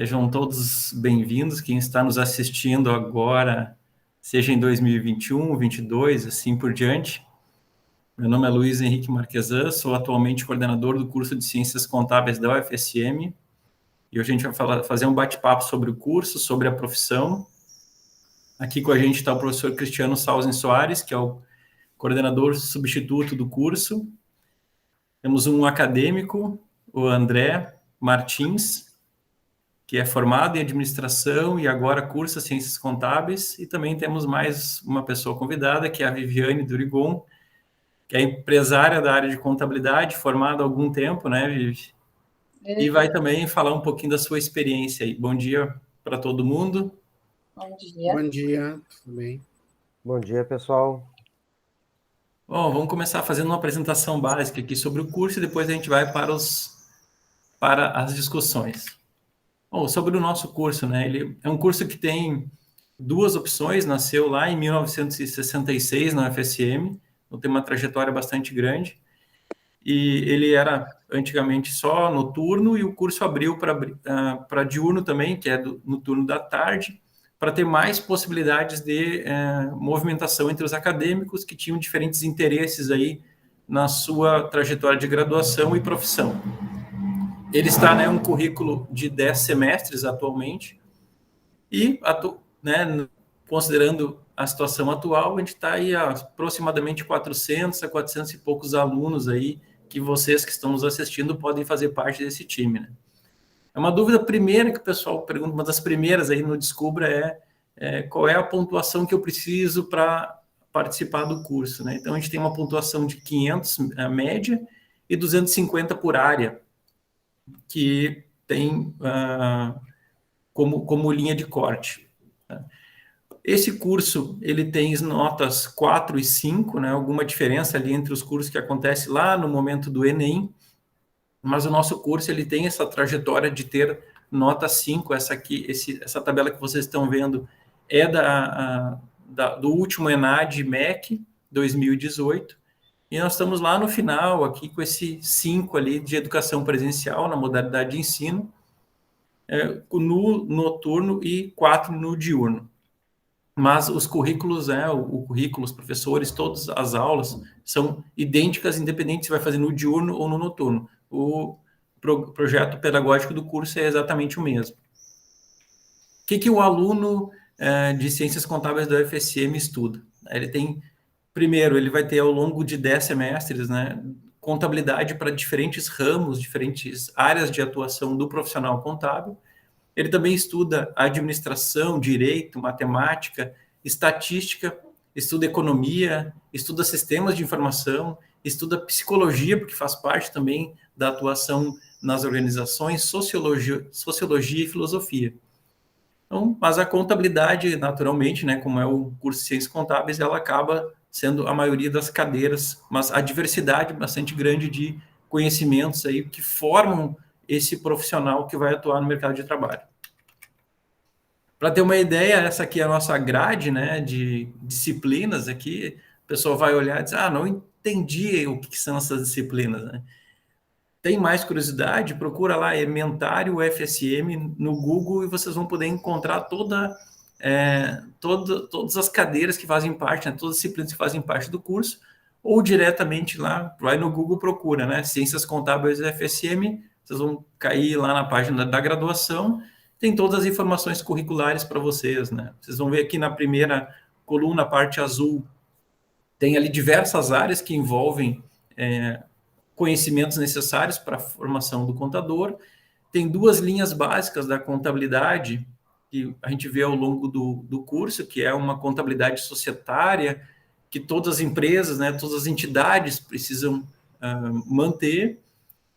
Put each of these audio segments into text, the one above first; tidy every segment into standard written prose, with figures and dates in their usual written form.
Sejam todos bem-vindos, quem está nos assistindo agora, seja em 2021, 2022, assim por diante. Meu nome é Luiz Henrique Marquesan, sou atualmente coordenador do curso de Ciências Contábeis da UFSM, e hoje a gente vai fazer um bate-papo sobre o curso, sobre a profissão. Aqui com a gente está o professor Cristiano Sausen Soares, que é o coordenador substituto do curso. Temos um acadêmico, o André Martins, que é formado em administração e agora cursa Ciências Contábeis, e também temos mais uma pessoa convidada, que é a Viviane Durigon, que é empresária da área de contabilidade, formada há algum tempo, né, Vivi? E vai também falar um pouquinho da sua experiência aí. Bom dia para todo mundo. Bom dia. Bom dia, tudo bem? Bom dia, pessoal. Bom, vamos começar fazendo uma apresentação básica aqui sobre o curso e depois a gente vai para as discussões. Bom, sobre o nosso curso, né? Ele é um curso que tem duas opções, nasceu lá em 1966 na UFSM, então tem uma trajetória bastante grande, e ele era antigamente só noturno, e o curso abriu para diurno também, que é no turno da tarde, para ter mais possibilidades de movimentação entre os acadêmicos que tinham diferentes interesses aí na sua trajetória de graduação e profissão. Ele está, né, um currículo de 10 semestres atualmente, e, né, considerando a situação atual, a gente está aí a aproximadamente 400 a 400 e poucos alunos aí, que vocês que estão nos assistindo podem fazer parte desse time, né? É uma dúvida primeira que o pessoal pergunta, uma das primeiras aí no Descubra qual é a pontuação que eu preciso para participar do curso, né? Então, a gente tem uma pontuação de 500 a média e 250 por área, que tem como linha de corte. Tá? Esse curso, ele tem notas 4 e 5, né? Alguma diferença ali entre os cursos que acontece lá no momento do Enem, mas o nosso curso, ele tem essa trajetória de ter nota 5, essa tabela que vocês estão vendo é do último ENAD MEC 2018, e nós estamos lá no final, aqui com esse 5 ali de educação presencial na modalidade de ensino, no noturno e 4 no diurno. Mas os currículos, o currículo, os professores, todas as aulas são idênticas, independente se vai fazer no diurno ou no noturno. O projeto pedagógico do curso é exatamente o mesmo. O que o aluno de Ciências Contábeis da UFSM estuda? Primeiro, ele vai ter ao longo de 10 semestres, né, contabilidade para diferentes ramos, diferentes áreas de atuação do profissional contábil. Ele também estuda administração, direito, matemática, estatística, estuda economia, estuda sistemas de informação, estuda psicologia, porque faz parte também da atuação nas organizações, sociologia e filosofia. Então, mas a contabilidade, naturalmente, né, como é o curso de Ciências Contábeis, ela acaba sendo a maioria das cadeiras, mas a diversidade bastante grande de conhecimentos aí que formam esse profissional que vai atuar no mercado de trabalho. Para ter uma ideia, essa aqui é a nossa grade, né, de disciplinas aqui. O pessoal vai olhar e diz, não entendi o que são essas disciplinas, né? Tem mais curiosidade? Procura lá Ementário UFSM no Google e vocês vão poder encontrar todas as cadeiras que fazem parte, né, todas as disciplinas que fazem parte do curso, ou diretamente lá, vai no Google, procura, né, Ciências Contábeis UFSM, vocês vão cair lá na página da graduação, tem todas as informações curriculares para vocês, né? Vocês vão ver aqui na primeira coluna, parte azul, tem ali diversas áreas que envolvem conhecimentos necessários para a formação do contador. Tem duas linhas básicas da contabilidade que a gente vê ao longo do curso, que é uma contabilidade societária, que todas as empresas, né, todas as entidades precisam manter.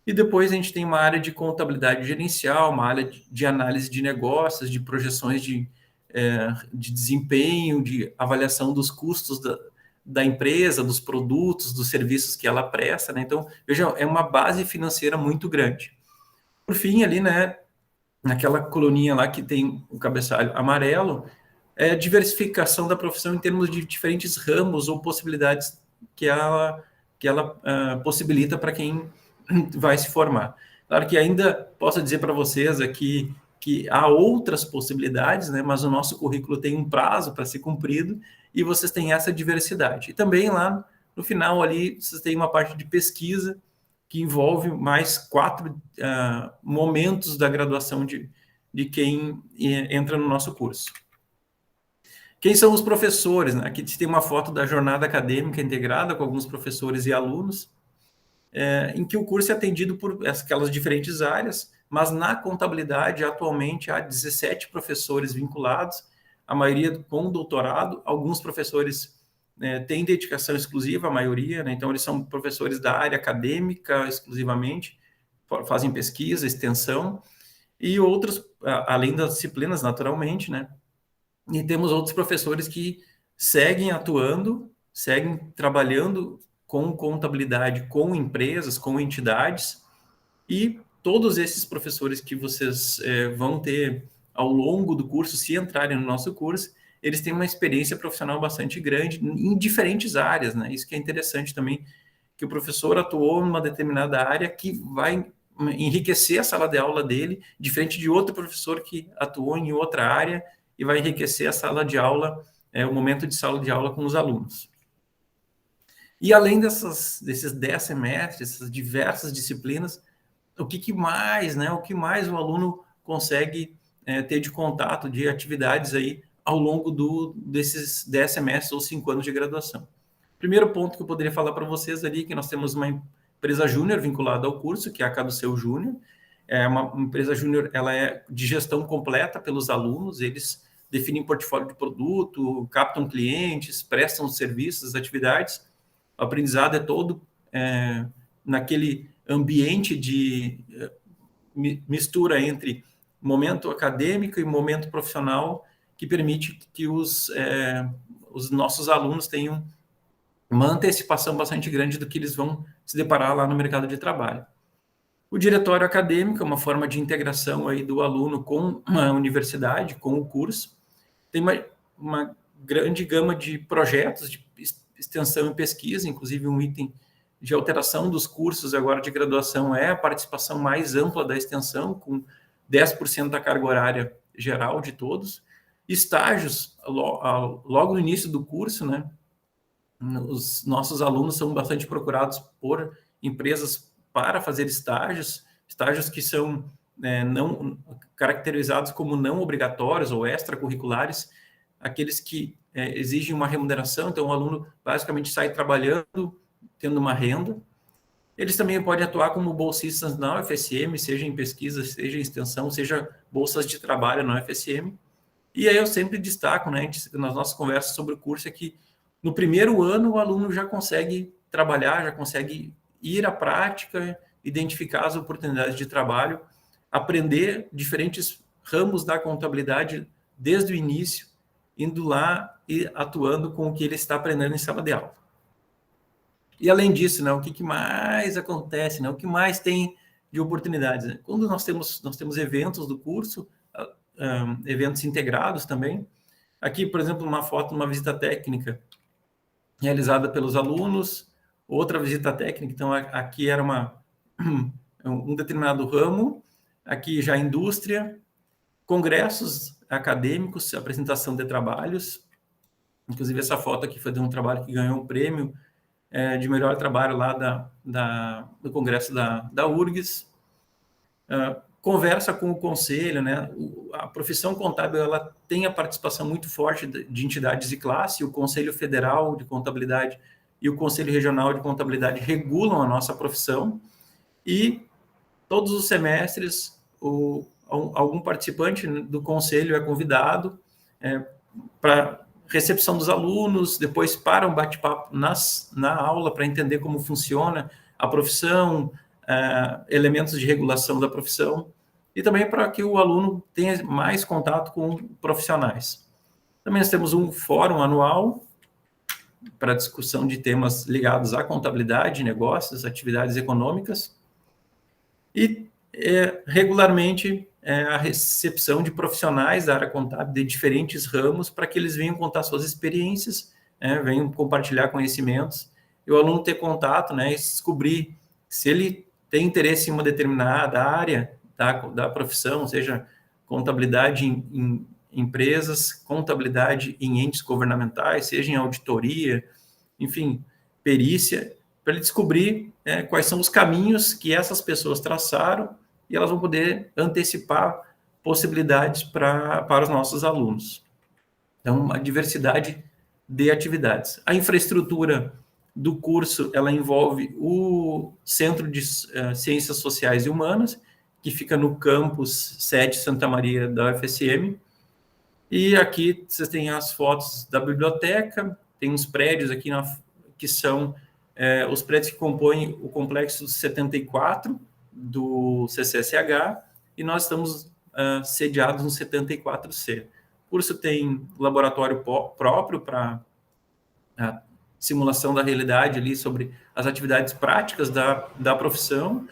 E depois a gente tem uma área de contabilidade gerencial, uma área de análise de negócios, de projeções de desempenho, de avaliação dos custos da empresa, dos produtos, dos serviços que ela presta, né? Então, veja, é uma base financeira muito grande. Por fim, ali, né, naquela coluninha lá que tem o cabeçalho amarelo, é a diversificação da profissão em termos de diferentes ramos ou possibilidades que ela possibilita para quem vai se formar. Claro que ainda posso dizer para vocês aqui que há outras possibilidades, né, mas o nosso currículo tem um prazo para ser cumprido e vocês têm essa diversidade. E também lá no final ali vocês têm uma parte de pesquisa que envolve mais 4 momentos da graduação de quem entra no nosso curso. Quem são os professores? Né? Aqui tem uma foto da jornada acadêmica integrada com alguns professores e alunos, em que o curso é atendido por aquelas diferentes áreas, mas na contabilidade, atualmente, há 17 professores vinculados, a maioria com doutorado, alguns professores têm dedicação exclusiva, a maioria, né? Então eles são professores da área acadêmica exclusivamente, fazem pesquisa, extensão, e outros, além das disciplinas, naturalmente, né? E temos outros professores que seguem atuando, seguem trabalhando com contabilidade, com empresas, com entidades, e todos esses professores que vocês vão ter ao longo do curso, se entrarem no nosso curso, eles têm uma experiência profissional bastante grande em diferentes áreas, né? Isso que é interessante também, que o professor atuou em uma determinada área que vai enriquecer a sala de aula dele, diferente de outro professor que atuou em outra área e vai enriquecer a sala de aula, o momento de sala de aula com os alunos. E além desses 10 semestres, essas diversas disciplinas, o que mais, né? O que mais o aluno consegue ter de contato, de atividades aí ao longo desses 10 semestres ou 5 anos de graduação. Primeiro ponto que eu poderia falar para vocês ali, que nós temos uma empresa júnior vinculada ao curso, que é a Caduceu Júnior. É uma empresa júnior, ela é de gestão completa pelos alunos, eles definem portfólio de produto, captam clientes, prestam serviços, atividades. O aprendizado é todo naquele ambiente de mistura entre momento acadêmico e momento profissional, que permite que os nossos alunos tenham uma antecipação bastante grande do que eles vão se deparar lá no mercado de trabalho. O diretório acadêmico é uma forma de integração aí do aluno com a universidade, com o curso. Tem uma grande gama de projetos de extensão e pesquisa, inclusive um item de alteração dos cursos agora de graduação é a participação mais ampla da extensão, com 10% da carga horária geral de todos. Estágios, logo no início do curso, né? Os nossos alunos são bastante procurados por empresas para fazer estágios que são não caracterizados como não obrigatórios ou extracurriculares, aqueles que exigem uma remuneração, então o aluno basicamente sai trabalhando, tendo uma renda. Eles também podem atuar como bolsistas na UFSM, seja em pesquisa, seja em extensão, seja bolsas de trabalho na UFSM. E aí eu sempre destaco, né, nas nossas conversas sobre o curso, é que no primeiro ano o aluno já consegue trabalhar, já consegue ir à prática, identificar as oportunidades de trabalho, aprender diferentes ramos da contabilidade desde o início, indo lá e atuando com o que ele está aprendendo em sala de aula. E além disso, né, o que mais acontece, né, o que mais tem de oportunidades? Né? Quando nós temos eventos do curso, eventos integrados também. Aqui, por exemplo, uma foto de uma visita técnica realizada pelos alunos, outra visita técnica, então aqui era um determinado ramo, aqui já indústria, congressos acadêmicos, apresentação de trabalhos, inclusive essa foto aqui foi de um trabalho que ganhou um prêmio de melhor trabalho lá do congresso da URGS, conversa com o conselho, né? A profissão contábil ela tem a participação muito forte de entidades de classe, o Conselho Federal de Contabilidade e o Conselho Regional de Contabilidade regulam a nossa profissão e todos os semestres algum participante do conselho é convidado para recepção dos alunos, depois para um bate-papo na aula para entender como funciona a profissão, elementos de regulação da profissão, e também para que o aluno tenha mais contato com profissionais. Também nós temos um fórum anual para discussão de temas ligados à contabilidade, negócios, atividades econômicas, e regularmente a recepção de profissionais da área contábil de diferentes ramos para que eles venham contar suas experiências, venham compartilhar conhecimentos, e o aluno ter contato, né, e descobrir se ele tem interesse em uma determinada área da profissão, seja contabilidade em empresas, contabilidade em entes governamentais, seja em auditoria, enfim, perícia, para ele descobrir quais são os caminhos que essas pessoas traçaram e elas vão poder antecipar possibilidades para os nossos alunos. Então, uma diversidade de atividades. A infraestrutura do curso, ela envolve o Centro de Ciências Sociais e Humanas, que fica no campus sede Santa Maria da UFSM. E aqui vocês têm as fotos da biblioteca, tem uns prédios aqui que são os prédios que compõem o complexo 74 do CCSH, e nós estamos sediados no 74C. O curso tem laboratório próprio para simulação da realidade ali sobre as atividades práticas da profissão,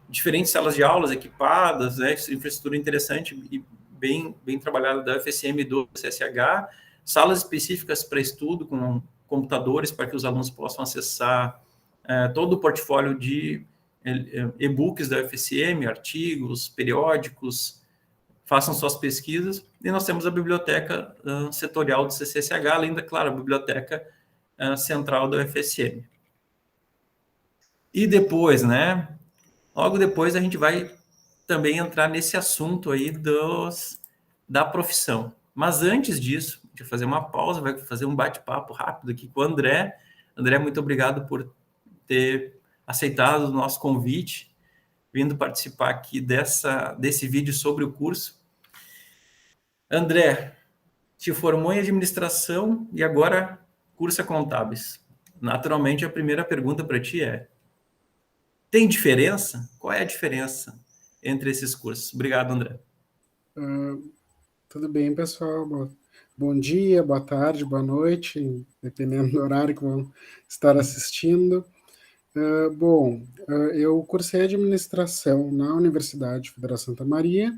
diferentes salas de aulas equipadas, infraestrutura interessante e bem trabalhada da UFSM e do CSH, salas específicas para estudo com computadores para que os alunos possam acessar todo o portfólio de e-books da UFSM, artigos, periódicos, façam suas pesquisas, e nós temos a biblioteca setorial do CCSH, além da, claro, a biblioteca central da UFSM. E depois, logo depois a gente vai também entrar nesse assunto aí da profissão. Mas antes disso, a gente vai fazer uma pausa, vai fazer um bate-papo rápido aqui com o André. André, muito obrigado por ter aceitado o nosso convite, vindo participar aqui desse vídeo sobre o curso. André, te formou em administração e agora cursa contábeis. Naturalmente, a primeira pergunta para ti tem diferença? Qual é a diferença entre esses cursos? Obrigado, André. Tudo bem, pessoal? Bom dia, boa tarde, boa noite, dependendo do horário que vão estar assistindo. Eu cursei administração na Universidade Federal Santa Maria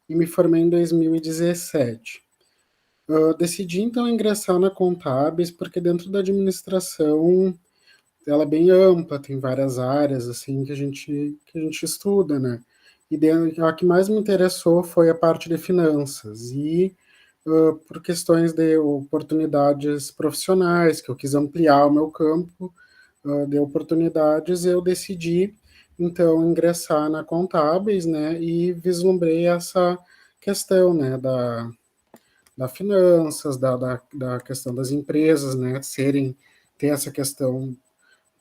e me formei em 2017. Decidi, então, ingressar na Contábeis, porque dentro da administração ela é bem ampla, tem várias áreas assim que a gente estuda, né? E a que mais me interessou foi a parte de finanças, e por questões de oportunidades profissionais, que eu quis ampliar o meu campo de oportunidades, eu decidi, então, ingressar na Contábeis, né, e vislumbrei essa questão, né, da finanças, da questão das empresas, né, ter essa questão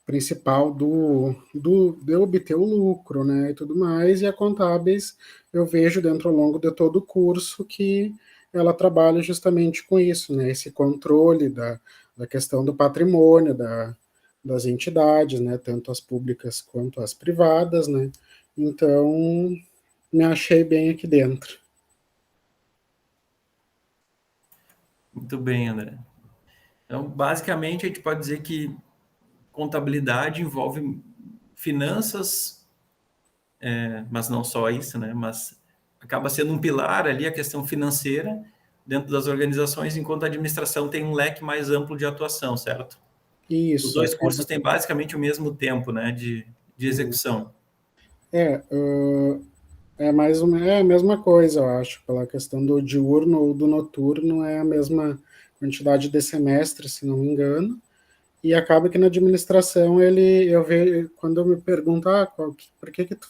principal de obter o lucro, né, e tudo mais, e a Contábeis eu vejo dentro ao longo de todo o curso que ela trabalha justamente com isso, né, esse controle da questão do patrimônio das entidades, né, tanto as públicas quanto as privadas, né, então me achei bem aqui dentro. Muito bem, André. Então, basicamente, a gente pode dizer que contabilidade envolve finanças, mas não só isso, né? Mas acaba sendo um pilar ali a questão financeira dentro das organizações, enquanto a administração tem um leque mais amplo de atuação, certo? Isso. Os dois cursos têm basicamente o mesmo tempo, né, de execução. É a mesma coisa, eu acho, pela questão do diurno ou do noturno, é a mesma quantidade de semestre, se não me engano. E acaba que na administração eu vejo, quando me perguntam, por que tu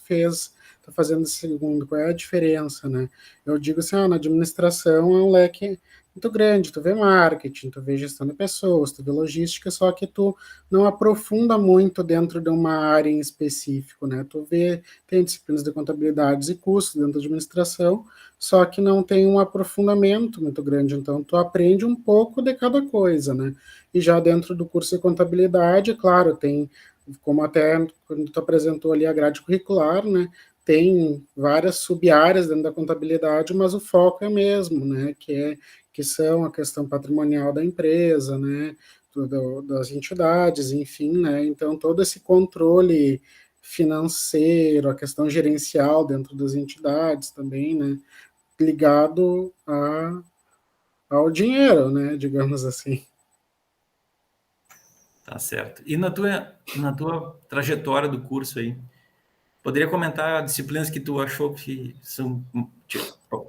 tá fazendo esse segundo, qual é a diferença, né? Eu digo assim, na administração é um leque muito grande, tu vê marketing, tu vê gestão de pessoas, tu vê logística, só que tu não aprofunda muito dentro de uma área em específico, né? Tem disciplinas de contabilidade e custos dentro da administração, só que não tem um aprofundamento muito grande, então tu aprende um pouco de cada coisa, né? E já dentro do curso de contabilidade, claro, tem, como até quando tu apresentou ali a grade curricular, né, tem várias sub-áreas dentro da contabilidade, mas o foco é o mesmo, né, que são a questão patrimonial da empresa, né, das entidades, enfim, né, então todo esse controle financeiro, a questão gerencial dentro das entidades também, né, ligado ao dinheiro, né, digamos assim. Tá certo. E na tua trajetória do curso aí, poderia comentar disciplinas que tu achou que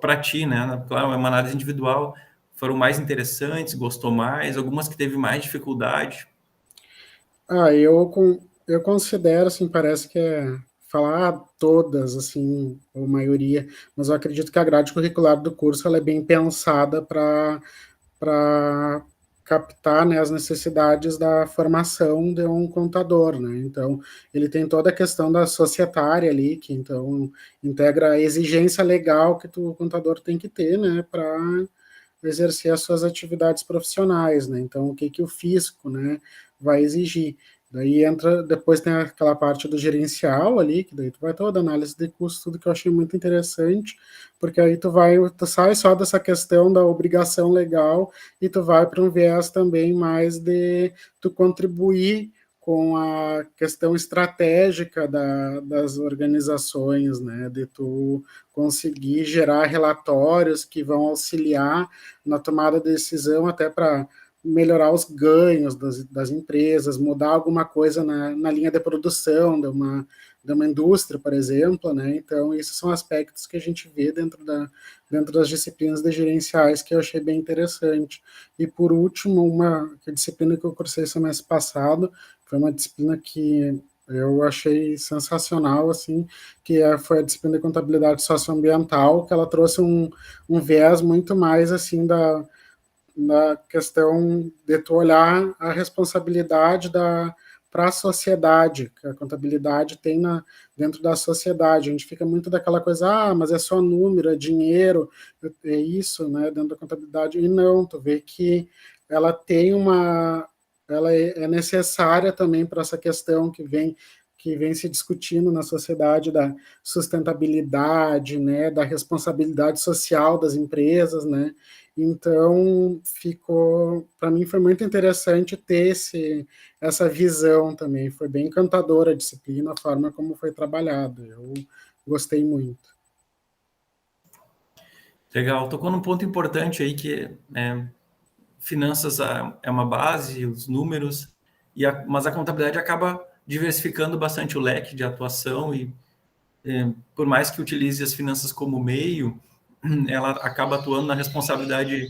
para ti, né? Claro, é uma análise individual, foram mais interessantes, gostou mais, algumas que teve mais dificuldade. Eu considero, assim, parece que é falar todas, assim, ou maioria, mas eu acredito que a grade curricular do curso ela é bem pensada para captar, né, as necessidades da formação de um contador, né? Então, ele tem toda a questão da societária ali, que então integra a exigência legal que o contador tem que ter, né, para exercer as suas atividades profissionais, né? Então, o que que o fisco, né, vai exigir? Daí entra, depois tem aquela parte do gerencial ali, que daí tu vai toda análise de custo, tudo que eu achei muito interessante, porque aí tu sai só dessa questão da obrigação legal e tu vai para um viés também mais de tu contribuir com a questão estratégica das organizações, né, de tu conseguir gerar relatórios que vão auxiliar na tomada de decisão até para melhorar os ganhos das empresas, mudar alguma coisa na linha de produção de uma indústria, por exemplo, né? Então, esses são aspectos que a gente vê dentro das disciplinas de gerenciais que eu achei bem interessante. E, por último, uma disciplina que eu cursei semestre passado, foi uma disciplina que eu achei sensacional, assim, foi a disciplina de contabilidade socioambiental, que ela trouxe um viés muito mais, assim, na questão de tu olhar a responsabilidade para a sociedade, que a contabilidade tem dentro da sociedade. A gente fica muito daquela coisa, mas é só número, é dinheiro, é isso, né, dentro da contabilidade. E não, tu vê que ela tem ela é necessária também para essa questão que vem se discutindo na sociedade da sustentabilidade, né, da responsabilidade social das empresas, né? Então, para mim foi muito interessante ter essa visão também. Foi bem encantadora a disciplina, a forma como foi trabalhado. Eu gostei muito. Legal, tocou num ponto importante aí que finanças é uma base, os números, mas a contabilidade acaba diversificando bastante o leque de atuação e por mais que utilize as finanças como meio, ela acaba atuando na responsabilidade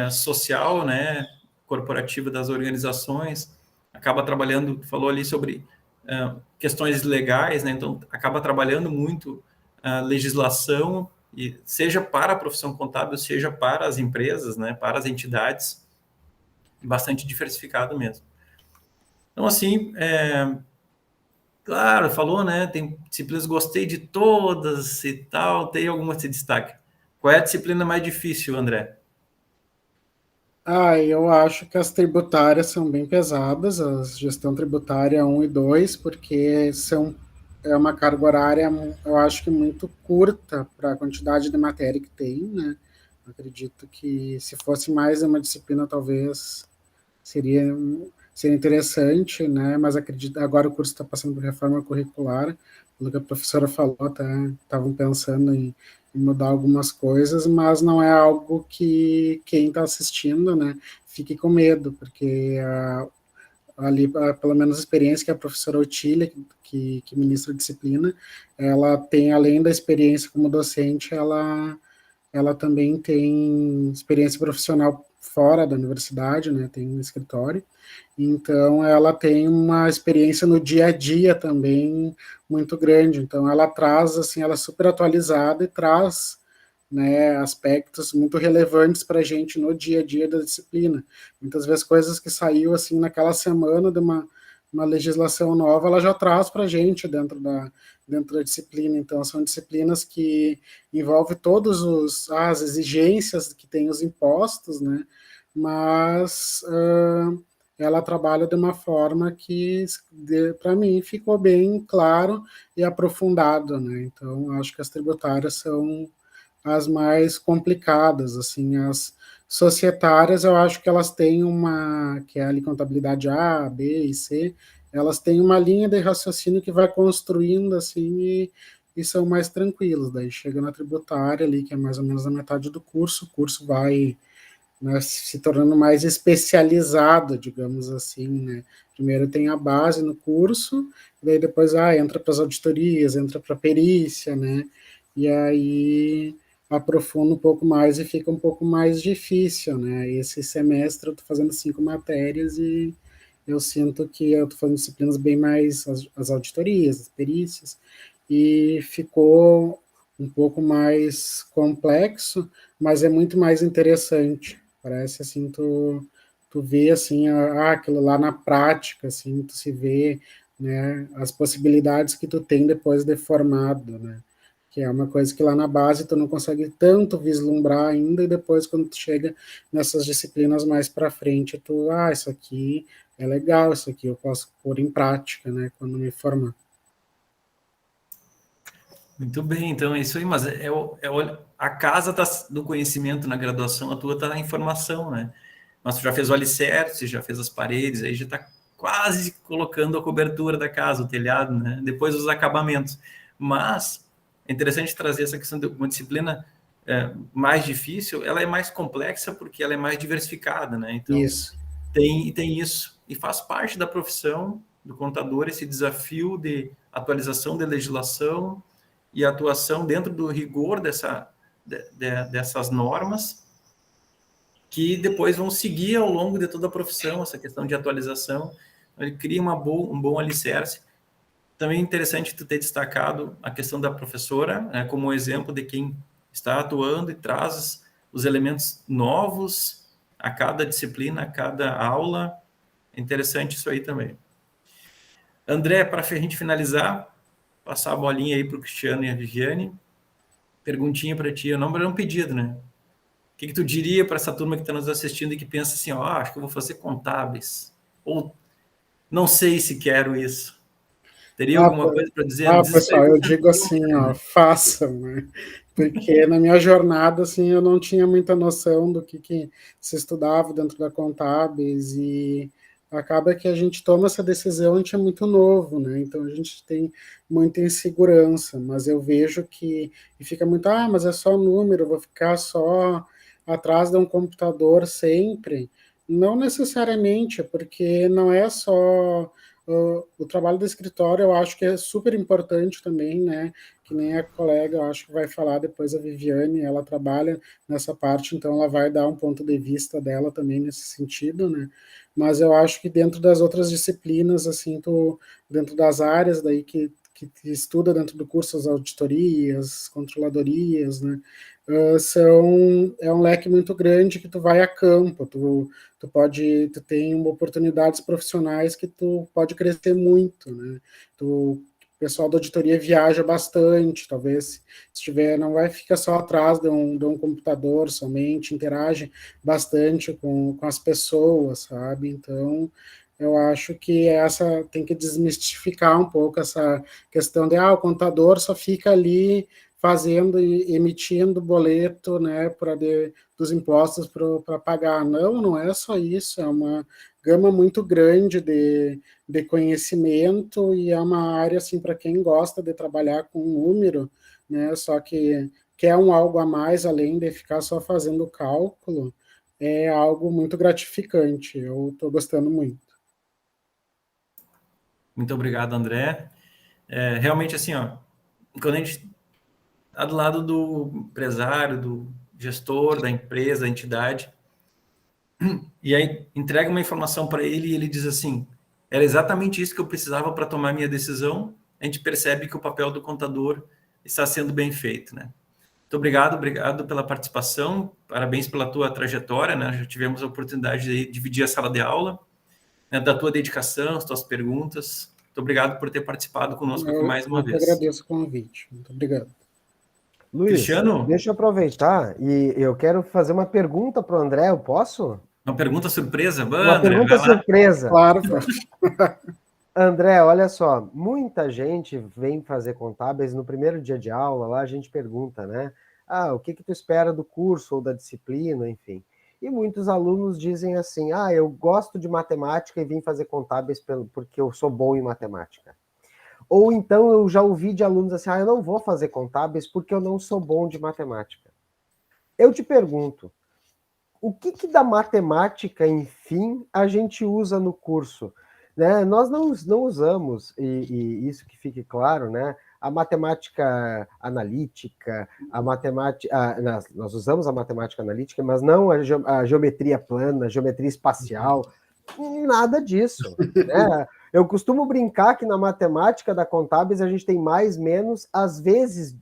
social, né, corporativa das organizações, acaba trabalhando, falou ali sobre questões legais, né, então acaba trabalhando muito a legislação, e seja para a profissão contábil, seja para as empresas, né, para as entidades, bastante diversificado mesmo. Então, assim, claro, falou, né, tem disciplinas, gostei de todas e tal, tem alguma que se destaca. Qual é a disciplina mais difícil, André? Eu acho que as tributárias são bem pesadas, a gestão tributária 1 e 2, porque é uma carga horária, eu acho que muito curta para a quantidade de matéria que tem, né? Acredito que se fosse mais uma disciplina, talvez seria, seria interessante, né? Mas acredito agora o curso está passando por reforma curricular, pelo que a professora falou, até estavam pensando em mudar algumas coisas, mas não é algo que quem está assistindo, né, fique com medo, porque ali, pelo menos a experiência que a professora Otília, que ministra a disciplina, ela tem, além da experiência como docente, ela também tem experiência profissional fora da universidade, né? Tem um escritório. Então, ela tem uma experiência no dia a dia também muito grande. Então, ela traz, assim, ela é super atualizada e traz, né, aspectos muito relevantes para a gente no dia a dia da disciplina. Muitas vezes coisas que saiu assim naquela semana de uma legislação nova, ela já traz para a gente dentro da disciplina. Então, são disciplinas que envolvem todas as exigências que tem os impostos, né? Mas ela trabalha de uma forma que, para mim, ficou bem claro e aprofundado, né? Então, acho que as tributárias são as mais complicadas, assim, as societárias, eu acho que elas têm que é ali contabilidade A, B e C, elas têm uma linha de raciocínio que vai construindo, assim, e são mais tranquilos, daí chega na tributária ali, que é mais ou menos a metade do curso, o curso vai, né, se tornando mais especializado, digamos assim, né, primeiro tem a base no curso, daí depois entra para as auditorias, entra para a perícia, né, e aí aprofunda um pouco mais e fica um pouco mais difícil, né? Esse semestre eu estou fazendo 5 matérias e eu sinto que eu estou fazendo disciplinas bem mais as auditorias, as perícias, e ficou um pouco mais complexo, mas é muito mais interessante. Parece assim, tu vê assim, aquilo lá na prática, assim, tu se vê, né, as possibilidades que tu tem depois de formado, né? Que é uma coisa que lá na base tu não consegue tanto vislumbrar ainda, e depois quando tu chega nessas disciplinas mais para frente, isso aqui é legal, isso aqui eu posso pôr em prática, né, quando me formar. Muito bem, então é isso aí, mas a casa do conhecimento na graduação, a tua está na informação, né? Mas tu já fez o alicerce, já fez as paredes, aí já está quase colocando a cobertura da casa, o telhado, né? Depois os acabamentos. Mas é interessante trazer essa questão de uma disciplina mais difícil, ela é mais complexa porque ela é mais diversificada, né? Então, Isso. tem isso. E faz parte da profissão do contador esse desafio de atualização de legislação e atuação dentro do rigor dessas normas, que depois vão seguir ao longo de toda a profissão, essa questão de atualização. Ele cria um bom alicerce. Também é interessante tu ter destacado a questão da professora, né, como um exemplo de quem está atuando e traz os elementos novos a cada disciplina, a cada aula. É interessante isso aí também. André, para a gente finalizar, passar a bolinha aí para o Cristiano e a Viviane. Perguntinha para ti, não é um pedido, né? O que tu diria para essa turma que está nos assistindo e que pensa assim, acho que eu vou fazer contábeis, ou não sei se quero isso. Teria Ah, alguma coisa para dizer? pessoal, eu digo Desestabilização, assim, né? façam, né? Porque na minha jornada, assim, eu não tinha muita noção do que se estudava dentro da Contábeis, e acaba que a gente toma essa decisão, a gente é muito novo, né? Então a gente tem muita insegurança, mas eu vejo e fica muito, mas é só número, eu vou ficar só atrás de um computador sempre. Não necessariamente, porque não é só o trabalho do escritório, eu acho que é super importante também, né? Que nem a colega, eu acho que vai falar depois, a Viviane, ela trabalha nessa parte, então ela vai dar um ponto de vista dela também nesse sentido, né? Mas eu acho que dentro das outras disciplinas, assim, dentro das áreas daí que estuda dentro do curso, as auditorias, controladorias, né? É um leque muito grande que tu vai a campo, tu tem oportunidades profissionais que tu pode crescer muito, né? O pessoal da auditoria viaja bastante, talvez se tiver, não vai ficar só atrás de um computador somente, interage bastante com as pessoas, sabe? Então, eu acho que essa tem que desmistificar um pouco essa questão de o contador só fica ali fazendo e emitindo boleto, né, dos impostos para pagar. Não, não é só isso, é uma gama muito grande de conhecimento, e é uma área, assim, para quem gosta de trabalhar com número, né, só que quer algo a mais, além de ficar só fazendo cálculo, é algo muito gratificante, eu estou gostando muito. Muito obrigado, André. Realmente, assim, quando a gente está do lado do empresário, do gestor da empresa, da entidade, e aí entrega uma informação para ele e ele diz assim, era exatamente isso que eu precisava para tomar minha decisão, a gente percebe que o papel do contador está sendo bem feito, né? Muito obrigado pela participação, parabéns pela tua trajetória, né? Já tivemos a oportunidade de dividir a sala de aula, né, da tua dedicação, as tuas perguntas. Muito obrigado por ter participado conosco aqui mais uma Eu que vez. agradeço o convite. Muito obrigado. Luiz, Cristiano, deixa eu aproveitar e eu quero fazer uma pergunta para o André, eu posso? uma pergunta surpresa. Uma André, pergunta vai lá. surpresa. Claro, André, olha só, muita gente vem fazer contábeis no primeiro dia de aula, lá a gente pergunta, né? O que tu espera do curso ou da disciplina, enfim. E muitos alunos dizem assim, eu gosto de matemática e vim fazer contábeis porque eu sou bom em matemática. Ou então eu já ouvi de alunos assim, eu não vou fazer contábeis porque eu não sou bom de matemática. Eu te pergunto, o que da matemática, enfim, a gente usa no curso? né? Nós não usamos, e isso que fique claro, né? A matemática analítica, a matemática, nós usamos a matemática analítica, mas não a geometria plana, a geometria espacial, nada disso, né? Eu costumo brincar que na matemática da Contábeis a gente tem mais, menos, às vezes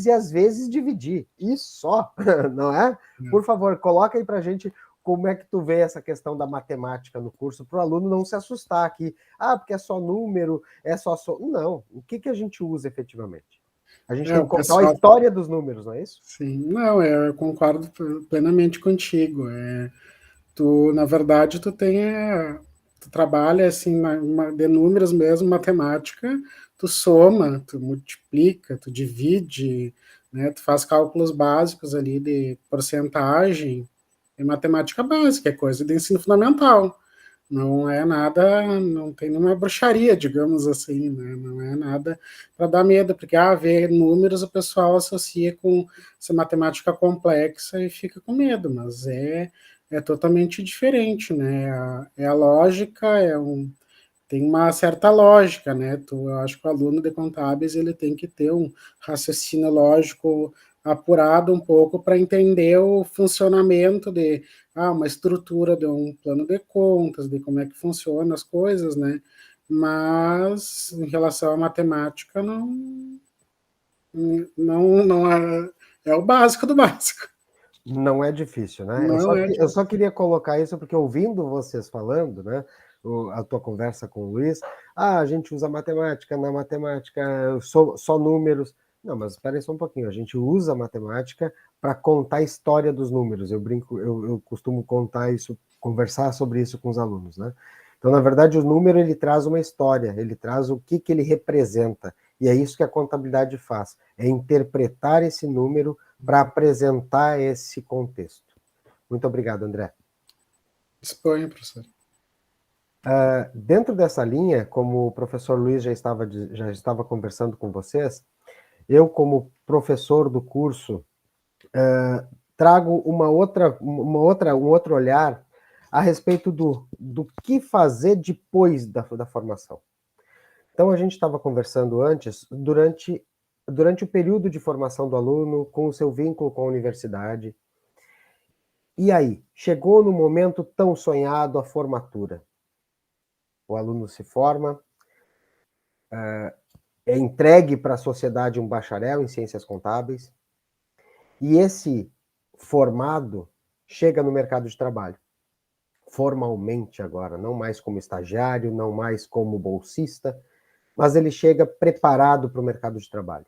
e às vezes dividir. E só, não é? Por favor, coloca aí pra gente como é que tu vê essa questão da matemática no curso, para o aluno não se assustar aqui. Porque é só número, é só... Não, o que a gente usa efetivamente? A gente tem que contar a história dos números, não é isso? Sim, não, eu concordo plenamente contigo. Tu, na verdade, tu trabalha assim de números mesmo, matemática, tu soma, tu multiplica, tu divide, né? Tu faz cálculos básicos ali de porcentagem, é matemática básica, é coisa de ensino fundamental. Não é nada, não tem nenhuma bruxaria, digamos assim, né? Não é nada para dar medo, porque ver números o pessoal associa com essa matemática complexa e fica com medo, mas é totalmente diferente, né? É a lógica, tem uma certa lógica, né? Eu acho que o aluno de contábeis ele tem que ter um raciocínio lógico apurado um pouco para entender o funcionamento de uma estrutura de um plano de contas, de como é que funcionam as coisas, né? Mas em relação à matemática não é o básico do básico. Não é difícil, né? Não é Eu só queria colocar isso porque ouvindo vocês falando, né? A tua conversa com o Luiz, a gente usa matemática, na matemática só números. Não, mas espera aí só um pouquinho, a gente usa a matemática para contar a história dos números. Eu brinco, eu costumo contar isso, conversar sobre isso com os alunos, né? Então, na verdade, o número ele traz uma história, ele traz o que ele representa. E é isso que a contabilidade faz, é interpretar esse número para apresentar esse contexto. Muito obrigado, André. Disponha, professor. Dentro dessa linha, como o professor Luiz já estava conversando com vocês, eu, como professor do curso, trago um outro olhar a respeito do que fazer depois da formação. Então, a gente estava conversando antes, durante o período de formação do aluno, com o seu vínculo com a universidade. E aí, chegou no momento tão sonhado, a formatura. O aluno se forma, é entregue para a sociedade um bacharel em ciências contábeis, e esse formado chega no mercado de trabalho. Formalmente agora, não mais como estagiário, não mais como bolsista, mas ele chega preparado para o mercado de trabalho.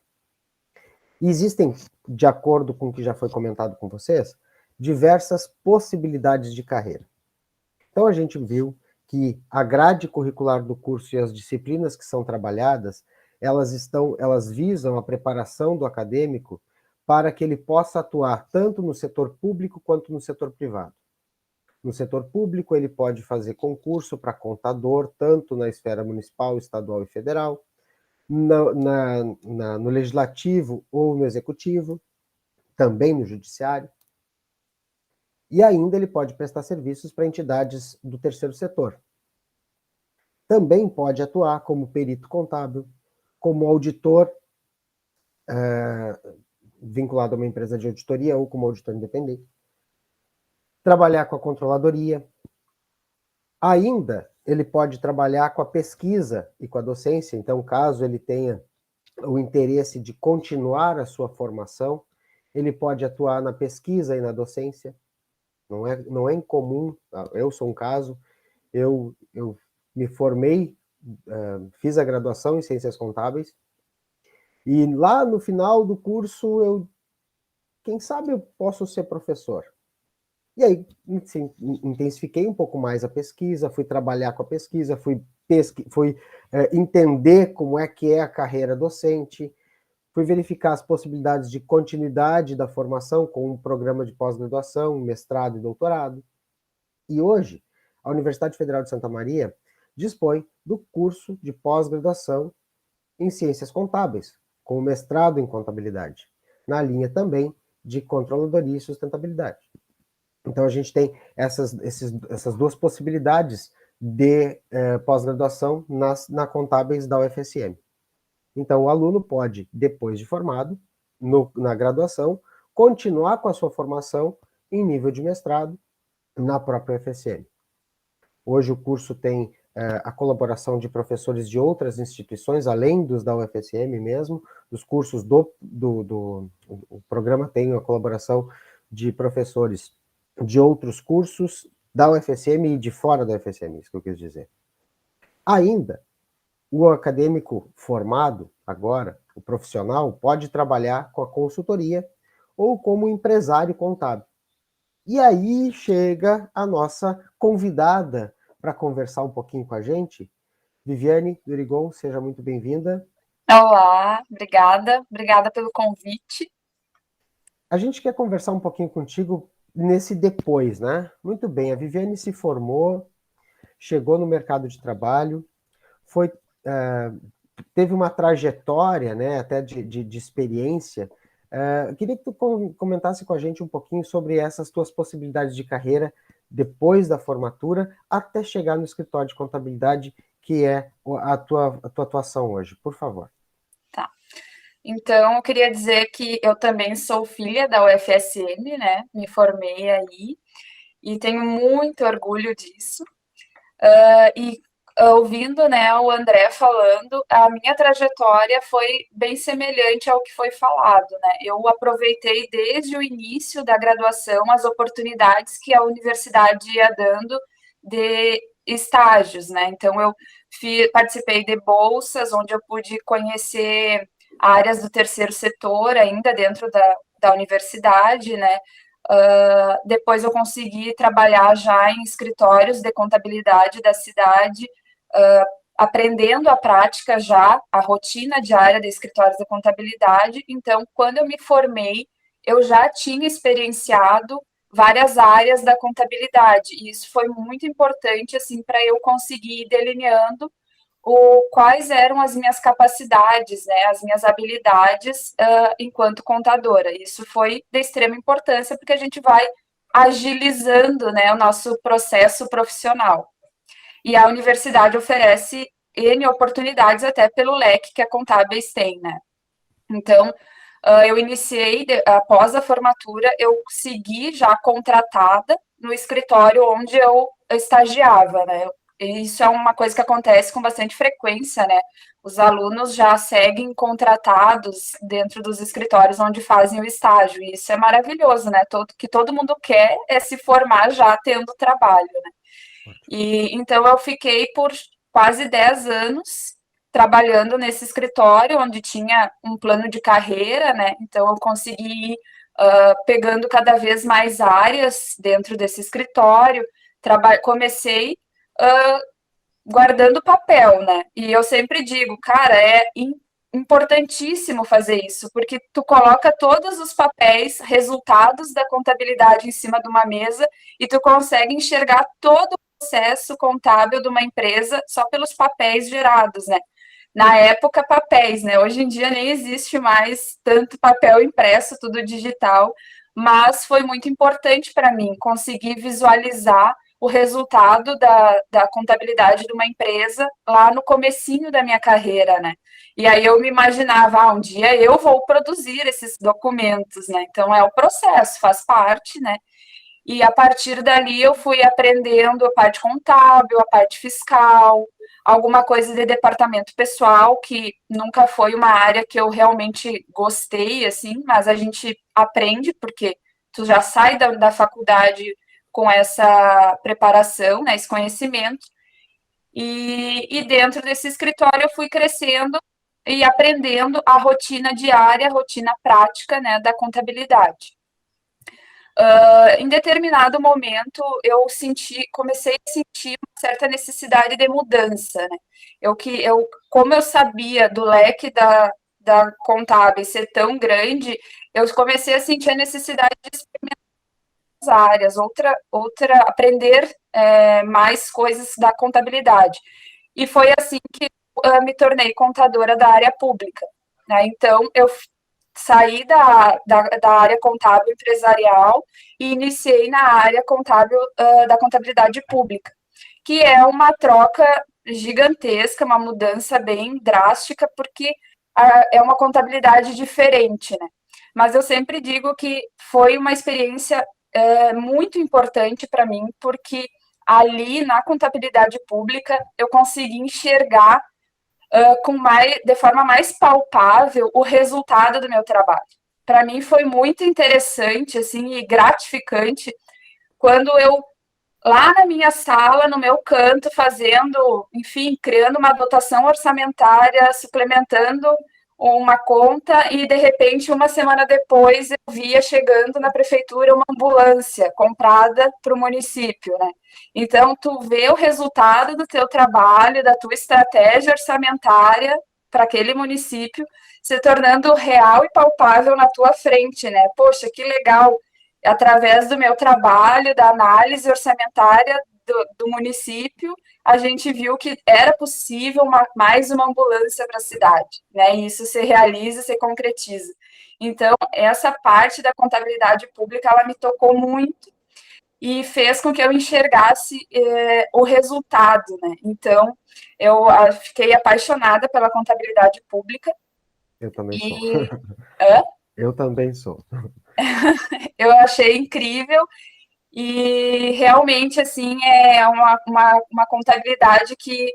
E existem, de acordo com o que já foi comentado com vocês, diversas possibilidades de carreira. Então a gente viu que a grade curricular do curso e as disciplinas que são trabalhadas, elas visam a preparação do acadêmico para que ele possa atuar tanto no setor público quanto no setor privado. No setor público, ele pode fazer concurso para contador, tanto na esfera municipal, estadual e federal, no legislativo ou no executivo, também no judiciário. E ainda ele pode prestar serviços para entidades do terceiro setor. Também pode atuar como perito contábil, como auditor vinculado a uma empresa de auditoria ou como auditor independente. Trabalhar com a controladoria. Ainda ele pode trabalhar com a pesquisa e com a docência, então caso ele tenha o interesse de continuar a sua formação, ele pode atuar na pesquisa e na docência. Não é incomum, eu sou um caso, eu me formei, fiz a graduação em Ciências Contábeis, e lá no final do curso, quem sabe eu posso ser professor. E aí, assim, intensifiquei um pouco mais a pesquisa, fui trabalhar com a pesquisa, fui entender como é que é a carreira docente, fui verificar as possibilidades de continuidade da formação com um programa de pós-graduação, mestrado e doutorado. E hoje, a Universidade Federal de Santa Maria dispõe do curso de pós-graduação em Ciências Contábeis, com mestrado em Contabilidade, na linha também de Controladoria e Sustentabilidade. Então, a gente tem essas duas possibilidades de pós-graduação na Contábeis da UFSM. Então, o aluno pode, depois de formado, na graduação, continuar com a sua formação em nível de mestrado na própria UFSM. Hoje o curso tem a colaboração de professores de outras instituições, além dos da UFSM mesmo, os cursos o programa tem a colaboração de professores de outros cursos da UFSM e de fora da UFSM, isso que eu quis dizer. Ainda, o acadêmico formado, agora, o profissional, pode trabalhar com a consultoria ou como empresário contábil. E aí chega a nossa convidada para conversar um pouquinho com a gente. Viviane Durigon, seja muito bem-vinda. Olá, obrigada pelo convite. A gente quer conversar um pouquinho contigo nesse depois, né? Muito bem, a Viviane se formou, chegou no mercado de trabalho, teve uma trajetória, né, até de experiência. Queria que tu comentasse com a gente um pouquinho sobre essas tuas possibilidades de carreira depois da formatura, até chegar no escritório de contabilidade, que é a tua atuação hoje, por favor. Tá. Então, eu queria dizer que eu também sou filha da UFSM, né? Me formei aí e tenho muito orgulho disso. Ouvindo, né, o André falando, a minha trajetória foi bem semelhante ao que foi falado, né? Eu aproveitei desde o início da graduação as oportunidades que a universidade ia dando de estágios, né? Então, eu participei de bolsas, onde eu pude conhecer áreas do terceiro setor ainda dentro da universidade, né? Depois eu consegui trabalhar já em escritórios de contabilidade da cidade, aprendendo a prática já, a rotina diária de escritórios de contabilidade. Então, quando eu me formei, eu já tinha experienciado várias áreas da contabilidade, e isso foi muito importante, assim, para eu conseguir ir delineando quais eram as minhas capacidades, né, as minhas habilidades enquanto contadora. Isso foi de extrema importância, porque a gente vai agilizando, né, o nosso processo profissional. E a universidade oferece N oportunidades, até pelo leque que a Contábeis tem, né? Então, eu iniciei, após a formatura, eu segui já contratada no escritório onde eu estagiava, né? Isso é uma coisa que acontece com bastante frequência, né? Os alunos já seguem contratados dentro dos escritórios onde fazem o estágio, e isso é maravilhoso, né? Que todo mundo quer é se formar já tendo trabalho, né? E então eu fiquei por quase 10 anos trabalhando nesse escritório, onde tinha um plano de carreira, né? Então eu consegui ir pegando cada vez mais áreas dentro desse escritório. Comecei guardando papel, né? E eu sempre digo, cara, é importantíssimo fazer isso, porque tu coloca todos os papéis, resultados da contabilidade em cima de uma mesa e tu consegue enxergar todo o processo contábil de uma empresa só pelos papéis gerados, né? Na época, papéis, né? Hoje em dia nem existe mais tanto papel impresso, tudo digital, mas foi muito importante para mim conseguir visualizar o resultado da contabilidade de uma empresa lá no comecinho da minha carreira, né? E aí eu me imaginava, um dia eu vou produzir esses documentos, né? Então é o processo, faz parte, né? E a partir dali eu fui aprendendo a parte contábil, a parte fiscal, alguma coisa de departamento pessoal, que nunca foi uma área que eu realmente gostei, assim, mas a gente aprende, porque tu já sai da faculdade com essa preparação, né, esse conhecimento, e dentro desse escritório eu fui crescendo e aprendendo a rotina diária, a rotina prática, né, da contabilidade. Em determinado momento, comecei a sentir uma certa necessidade de mudança, né? Como eu sabia do leque da contábil ser tão grande, eu comecei a sentir a necessidade de experimentar as áreas, aprender mais coisas da contabilidade. E foi assim que eu me tornei contadora da área pública, né? Então, eu saí da área contábil empresarial e iniciei na área contábil da contabilidade pública, que é uma troca gigantesca, uma mudança bem drástica, porque é uma contabilidade diferente, né? Mas eu sempre digo que foi uma experiência muito importante para mim, porque ali na contabilidade pública eu consegui enxergar de forma mais palpável o resultado do meu trabalho. Para mim foi muito interessante assim, e gratificante quando eu, lá na minha sala, no meu canto, fazendo, enfim, criando uma dotação orçamentária, suplementando uma conta, e de repente, uma semana depois, eu via chegando na prefeitura uma ambulância comprada para o município, né? Então, tu vê o resultado do teu trabalho, da tua estratégia orçamentária para aquele município, se tornando real e palpável na tua frente, né? Poxa, que legal! Através do meu trabalho, da análise orçamentária do município, a gente viu que era possível mais uma ambulância para a cidade, né? E isso se realiza, se concretiza. Então, essa parte da contabilidade pública, ela me tocou muito e fez com que eu enxergasse o resultado, né? Então, eu fiquei apaixonada pela contabilidade pública. Eu também sou. Hã? Eu também sou. Eu achei incrível e realmente, assim, é uma contabilidade que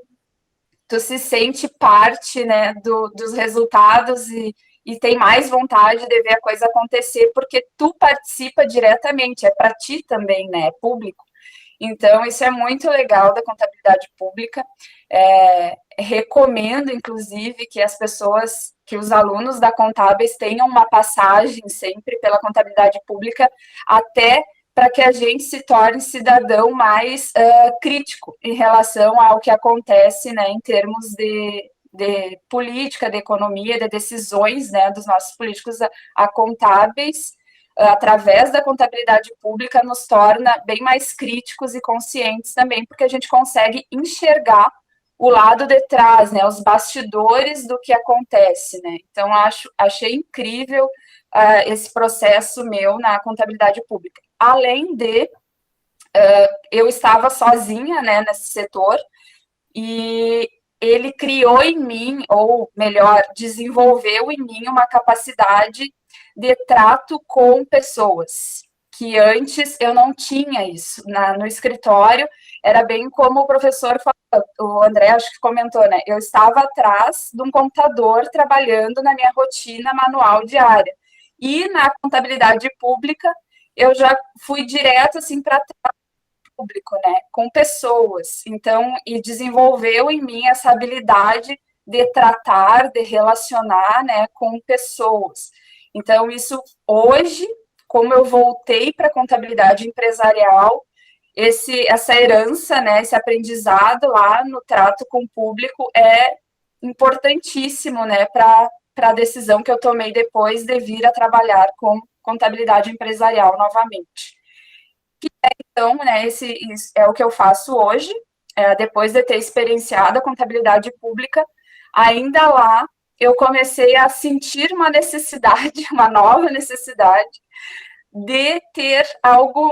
tu se sente parte, né, dos resultados e tem mais vontade de ver a coisa acontecer, porque tu participa diretamente, é para ti também, né, é público. Então, isso é muito legal da contabilidade pública. Recomendo, inclusive, que as pessoas, que os alunos da Contábeis tenham uma passagem sempre pela contabilidade pública, até para que a gente se torne cidadão mais crítico em relação ao que acontece, né, em termos de política, de economia, de decisões, né, dos nossos políticos a contábeis, através da contabilidade pública, nos torna bem mais críticos e conscientes também, porque a gente consegue enxergar o lado de trás, né, os bastidores do que acontece, né. Então, achei incrível esse processo meu na contabilidade pública. Além de, eu estava sozinha, né, nesse setor, e ele criou em mim, ou melhor, desenvolveu em mim uma capacidade de trato com pessoas, que antes eu não tinha isso. No escritório, era bem como o professor falou, o André acho que comentou, né? Eu estava atrás de um computador trabalhando na minha rotina manual diária. E na contabilidade pública, eu já fui direto assim para público, né, com pessoas. Então, e desenvolveu em mim essa habilidade de tratar, de relacionar, né, com pessoas. Então, isso hoje, como eu voltei para a contabilidade empresarial, essa herança, né, esse aprendizado lá no trato com o público é importantíssimo, né, para a decisão que eu tomei depois de vir a trabalhar com contabilidade empresarial novamente. Então, né, esse é o que eu faço hoje, depois de ter experienciado a contabilidade pública, ainda lá eu comecei a sentir uma necessidade, uma nova necessidade, de ter algo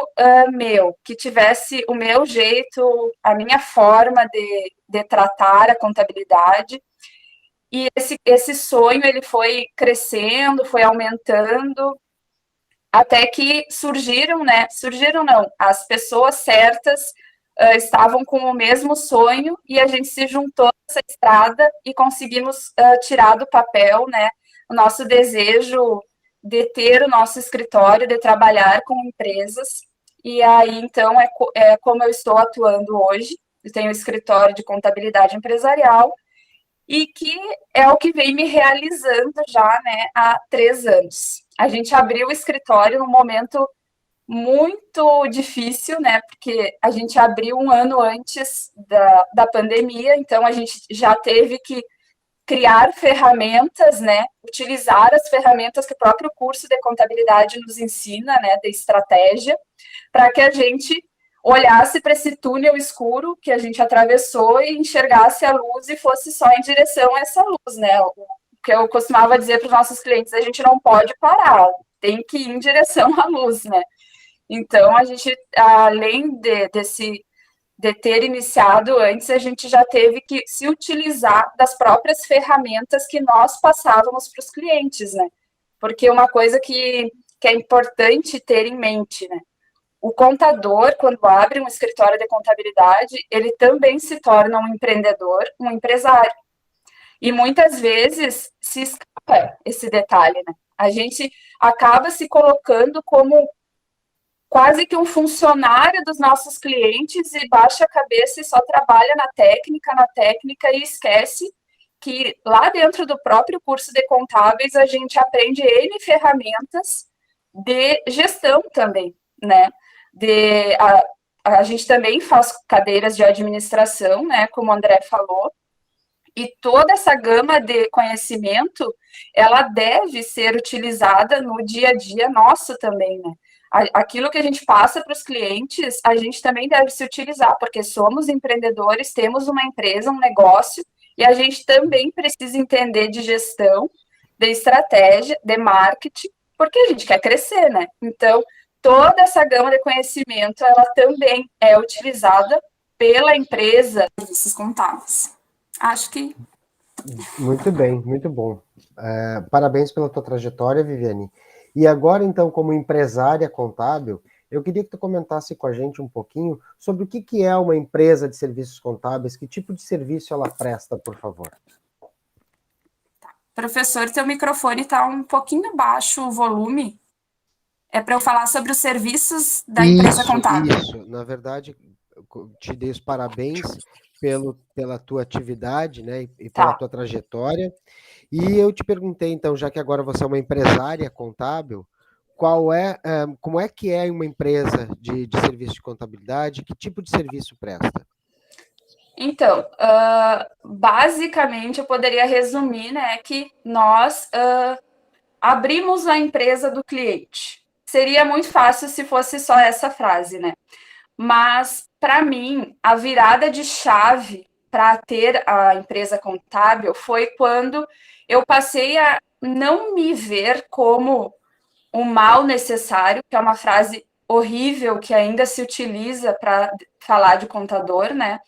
meu, que tivesse o meu jeito, a minha forma de tratar a contabilidade. E esse sonho, ele foi crescendo, foi aumentando, até que surgiram não, as pessoas certas estavam com o mesmo sonho e a gente se juntou nessa estrada e conseguimos tirar do papel, né, o nosso desejo de ter o nosso escritório, de trabalhar com empresas. E aí, então, é como eu estou atuando hoje. Eu tenho um escritório de contabilidade empresarial e que é o que vem me realizando já, né, há 3 anos. A gente abriu o escritório num momento muito difícil, né, porque a gente abriu um ano antes da pandemia, então a gente já teve que criar ferramentas, né, utilizar as ferramentas que o próprio curso de contabilidade nos ensina, né, de estratégia, para que a gente olhasse para esse túnel escuro que a gente atravessou e enxergasse a luz e fosse só em direção a essa luz, né? O que eu costumava dizer para os nossos clientes, a gente não pode parar, tem que ir em direção à luz, né? Então, a gente, além de ter iniciado antes, a gente já teve que se utilizar das próprias ferramentas que nós passávamos para os clientes, né? Porque uma coisa que é importante ter em mente, né? O contador, quando abre um escritório de contabilidade, ele também se torna um empreendedor, um empresário. E muitas vezes se escapa esse detalhe, né? A gente acaba se colocando como quase que um funcionário dos nossos clientes e baixa a cabeça e só trabalha na técnica e esquece que lá dentro do próprio curso de contábeis a gente aprende N ferramentas de gestão também, né? A gente também faz cadeiras de administração, né? Como o André falou, e toda essa gama de conhecimento, ela deve ser utilizada no dia a dia nosso também, né? Aquilo que a gente passa para os clientes, a gente também deve se utilizar, porque somos empreendedores, temos uma empresa, um negócio, e a gente também precisa entender de gestão, de estratégia, de marketing, porque a gente quer crescer, né? Então, toda essa gama de conhecimento, ela também é utilizada pela empresa de serviços contábeis. Acho que... Muito bem, muito bom. Parabéns pela tua trajetória, Viviane. E agora, então, como empresária contábil, eu queria que tu comentasse com a gente um pouquinho sobre o que é uma empresa de serviços contábeis, que tipo de serviço ela presta, por favor. Professor, teu microfone está um pouquinho baixo o volume. É para eu falar sobre os serviços da empresa contábil. Isso, na verdade, te dei os parabéns pela tua atividade, né, e pela tua trajetória. E eu te perguntei, então, já que agora você é uma empresária contábil, como é que é uma empresa de serviço de contabilidade, que tipo de serviço presta? Então, basicamente, eu poderia resumir, né, que nós abrimos a empresa do cliente. Seria muito fácil se fosse só essa frase, né? Mas, para mim, a virada de chave para ter a empresa contábil foi quando eu passei a não me ver como um mal necessário, que é uma frase horrível que ainda se utiliza para falar de contador, né?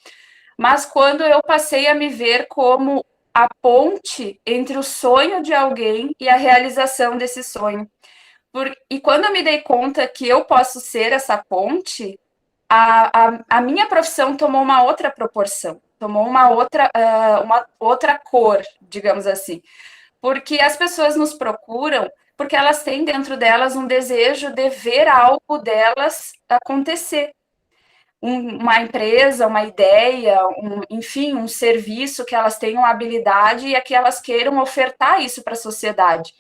Mas quando eu passei a me ver como a ponte entre o sonho de alguém e a realização desse sonho. E quando eu me dei conta que eu posso ser essa ponte, a minha profissão tomou uma outra proporção, tomou uma outra cor, digamos assim. Porque as pessoas nos procuram porque elas têm dentro delas um desejo de ver algo delas acontecer. Uma empresa, uma ideia, enfim, um serviço que elas tenham habilidade e que elas queiram ofertar isso para a sociedade.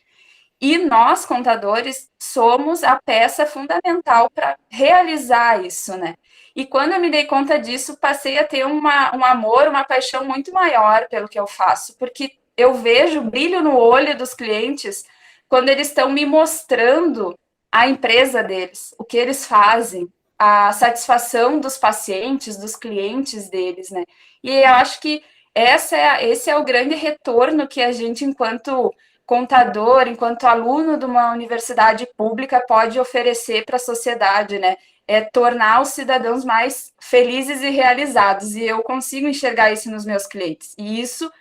E nós, contadores, somos a peça fundamental para realizar isso, né? E quando eu me dei conta disso, passei a ter um amor, uma paixão muito maior pelo que eu faço, porque eu vejo brilho no olho dos clientes quando eles estão me mostrando a empresa deles, o que eles fazem, a satisfação dos pacientes, dos clientes deles, né? E eu acho que esse é o grande retorno que a gente, enquanto contador, enquanto aluno de uma universidade pública, pode oferecer para a sociedade, né? É tornar os cidadãos mais felizes e realizados. E eu consigo enxergar isso nos meus clientes. E isso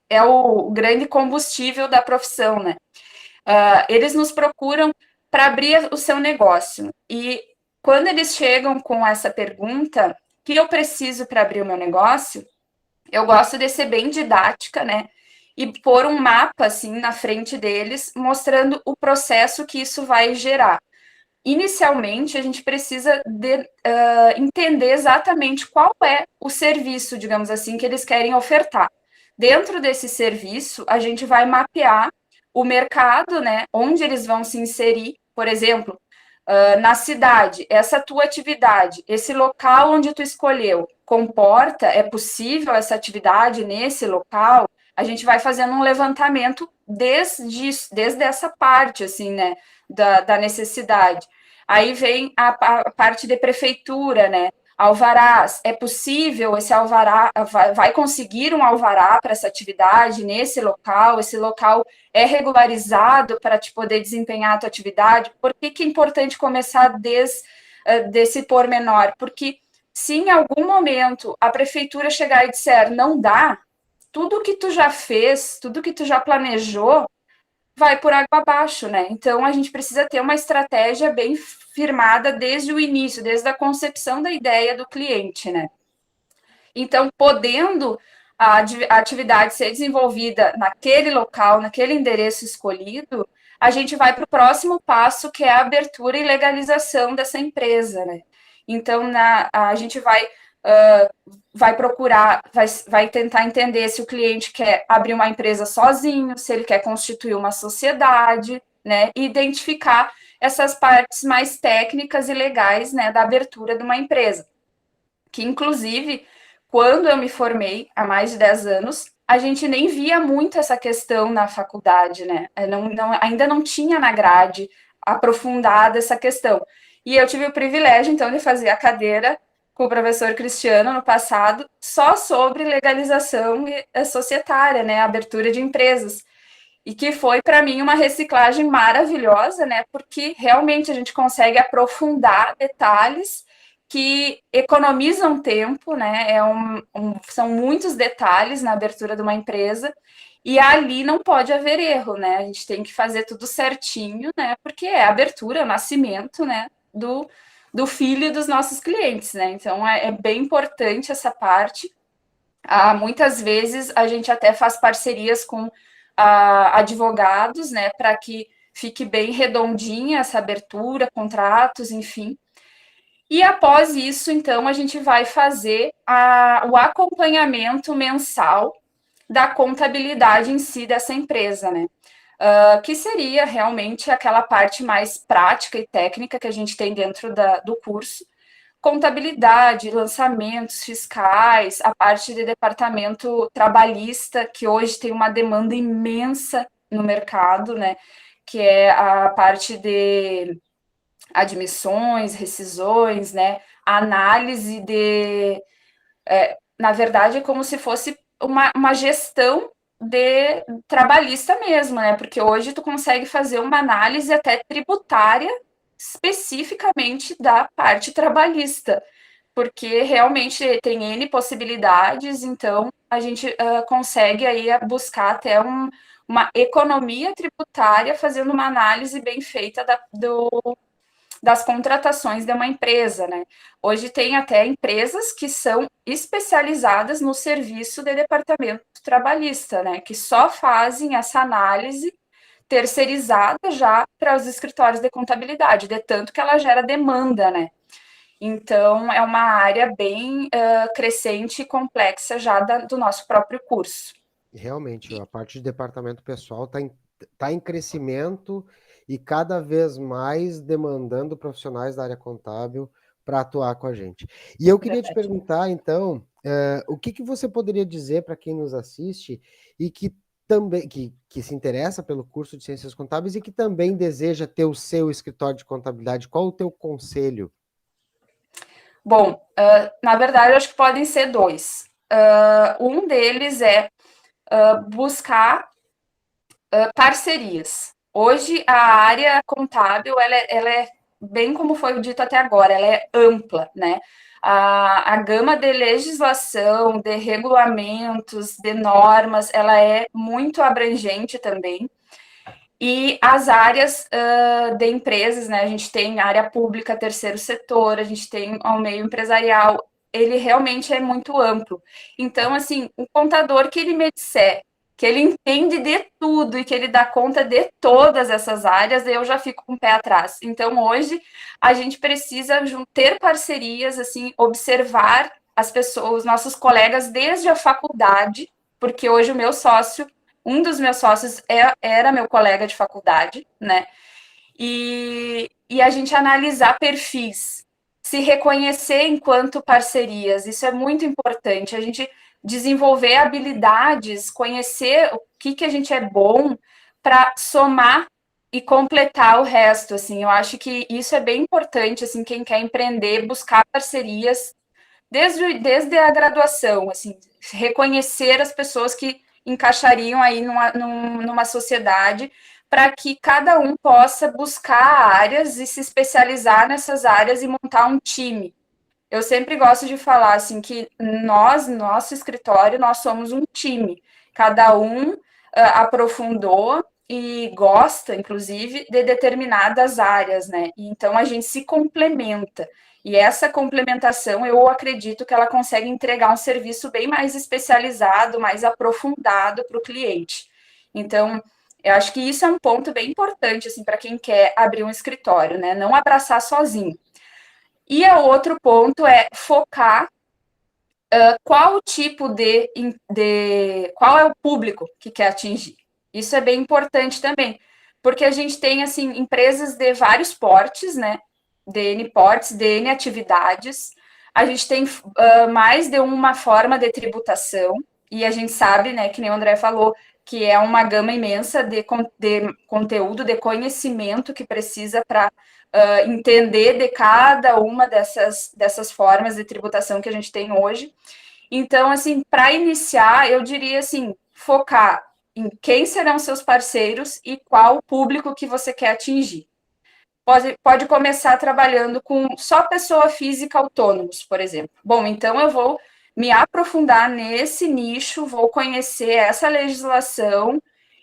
é o grande combustível da profissão, né? Eles nos procuram para abrir o seu negócio. E quando eles chegam com essa pergunta, o que eu preciso para abrir o meu negócio? Eu gosto de ser bem didática, né? E pôr um mapa, assim, na frente deles, mostrando o processo que isso vai gerar. Inicialmente, a gente precisa entender exatamente qual é o serviço, digamos assim, que eles querem ofertar. Dentro desse serviço, a gente vai mapear o mercado, né, onde eles vão se inserir, por exemplo, na cidade, essa tua atividade, esse local onde tu escolheu, é possível essa atividade nesse local? A gente vai fazendo um levantamento desde essa parte, assim, né, da necessidade. Aí vem a parte de prefeitura, né, alvarás, é possível esse alvará, vai conseguir um alvará para essa atividade nesse local, esse local é regularizado para te poder desempenhar a tua atividade? Por que é importante começar desse pormenor? Porque se em algum momento a prefeitura chegar e disser não dá, tudo que tu já fez, tudo que tu já planejou, vai por água abaixo, né? Então a gente precisa ter uma estratégia bem firmada desde o início, desde a concepção da ideia do cliente, né? Então, podendo a atividade ser desenvolvida naquele local, naquele endereço escolhido, a gente vai para o próximo passo, que é a abertura e legalização dessa empresa, né? Então, a gente vai procurar, vai tentar entender se o cliente quer abrir uma empresa sozinho, se ele quer constituir uma sociedade, né? E identificar essas partes mais técnicas e legais, né, da abertura de uma empresa. Que, inclusive, quando eu me formei, há mais de 10 anos, a gente nem via muito essa questão na faculdade, né? Ainda não tinha na grade aprofundada essa questão. E eu tive o privilégio, então, de fazer a cadeira com o professor Cristiano no passado, só sobre legalização societária, né? Abertura de empresas. E que foi, para mim, uma reciclagem maravilhosa, né? Porque realmente a gente consegue aprofundar detalhes que economizam tempo, né? São muitos detalhes na abertura de uma empresa, e ali não pode haver erro, né? A gente tem que fazer tudo certinho, né? Porque é a abertura, o nascimento, né? Do filho dos nossos clientes, né? Então é bem importante essa parte. Muitas vezes a gente até faz parcerias com advogados, né? Para que fique bem redondinha essa abertura, contratos, enfim. E após isso, então, a gente vai fazer o acompanhamento mensal da contabilidade em si dessa empresa, né? Que seria realmente aquela parte mais prática e técnica que a gente tem dentro do curso. Contabilidade, lançamentos fiscais, a parte de departamento trabalhista, que hoje tem uma demanda imensa no mercado, né? Que é a parte de admissões, rescisões, né? A análise na verdade, é como se fosse uma gestão de trabalhista mesmo, né? Porque hoje tu consegue fazer uma análise até tributária especificamente da parte trabalhista, porque realmente tem N possibilidades, então a gente consegue aí buscar até uma economia tributária fazendo uma análise bem feita das contratações de uma empresa, né? Hoje tem até empresas que são especializadas no serviço de departamento trabalhista, né? Que só fazem essa análise terceirizada já para os escritórios de contabilidade, de tanto que ela gera demanda, né? Então, é uma área bem crescente e complexa já do nosso próprio curso. Realmente, a parte de departamento pessoal está em crescimento e cada vez mais demandando profissionais da área contábil para atuar com a gente. E eu queria te perguntar, então, o que você poderia dizer para quem nos assiste e que também que se interessa pelo curso de Ciências Contábeis e que também deseja ter o seu escritório de contabilidade? Qual o teu conselho? Bom, na verdade, eu acho que podem ser dois. Um deles é buscar parcerias. Hoje, a área contábil, ela é, bem como foi dito até agora, ela é ampla, né? A gama de legislação, de regulamentos, de normas, ela é muito abrangente também. E as áreas de empresas, né? A gente tem área pública, terceiro setor, a gente tem ao meio empresarial, ele realmente é muito amplo. Então, assim, o contador que ele me disser que ele entende de tudo e que ele dá conta de todas essas áreas, eu já fico com o pé atrás. Então, hoje, a gente precisa ter parcerias, assim, observar as pessoas, os nossos colegas desde a faculdade, porque hoje o meu sócio, um dos meus sócios era meu colega de faculdade, né? E a gente analisar perfis, se reconhecer enquanto parcerias, isso é muito importante. A gente desenvolver habilidades, conhecer o que a gente é bom para somar e completar o resto, assim. Eu acho que isso é bem importante, assim, quem quer empreender, buscar parcerias desde a graduação, assim, reconhecer as pessoas que encaixariam aí numa sociedade para que cada um possa buscar áreas e se especializar nessas áreas e montar um time, Eu sempre gosto de falar assim que nós, nosso escritório, nós somos um time. Cada um aprofundou e gosta, inclusive, de determinadas áreas, né? E então a gente se complementa. E essa complementação, eu acredito que ela consegue entregar um serviço bem mais especializado, mais aprofundado para o cliente. Então, eu acho que isso é um ponto bem importante assim para quem quer abrir um escritório, né? Não abraçar sozinho. E o outro ponto é focar qual tipo qual é o público que quer atingir. Isso é bem importante também, porque a gente tem assim empresas de vários portes, né? De N portes, de N atividades. A gente tem mais de uma forma de tributação, e a gente sabe, né, que nem o André falou, que é uma gama imensa de conteúdo, de conhecimento que precisa para entender de cada uma dessas formas de tributação que a gente tem hoje. Então, assim, para iniciar, eu diria assim, focar em quem serão seus parceiros e qual público que você quer atingir. Pode começar trabalhando com só pessoa física autônomos, por exemplo. Bom, então eu vou me aprofundar nesse nicho, vou conhecer essa legislação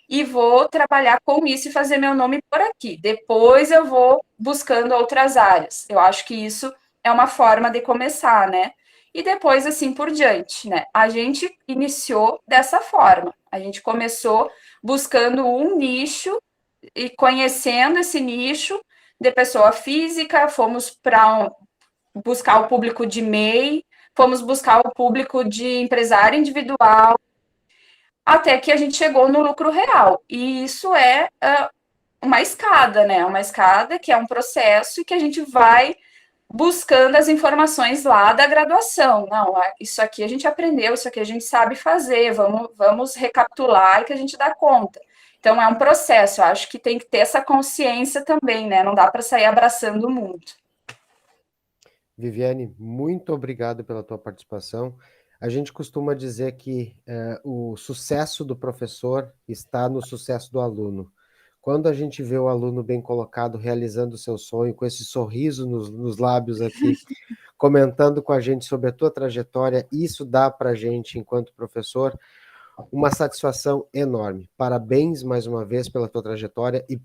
e vou trabalhar com isso e fazer meu nome por aqui. Depois eu vou buscando outras áreas. Eu acho que isso é uma forma de começar, né? E depois assim por diante, né? A gente iniciou dessa forma. A gente começou buscando um nicho e conhecendo esse nicho de pessoa física, fomos para buscar o público de MEI, fomos buscar o público de empresário individual, até que a gente chegou no lucro real. E isso é uma escada, né? Uma escada que é um processo e que a gente vai buscando as informações lá da graduação. Não, isso aqui a gente aprendeu, isso aqui a gente sabe fazer, vamos recapitular e que a gente dá conta. Então, é um processo, eu acho que tem que ter essa consciência também, né? Não dá para sair abraçando o mundo. Viviane, muito obrigado pela tua participação. A gente costuma dizer que o sucesso do professor está no sucesso do aluno. Quando a gente vê o aluno bem colocado, realizando o seu sonho, com esse sorriso nos lábios aqui, comentando com a gente sobre a tua trajetória, isso dá para a gente, enquanto professor, uma satisfação enorme. Parabéns mais uma vez pela tua trajetória e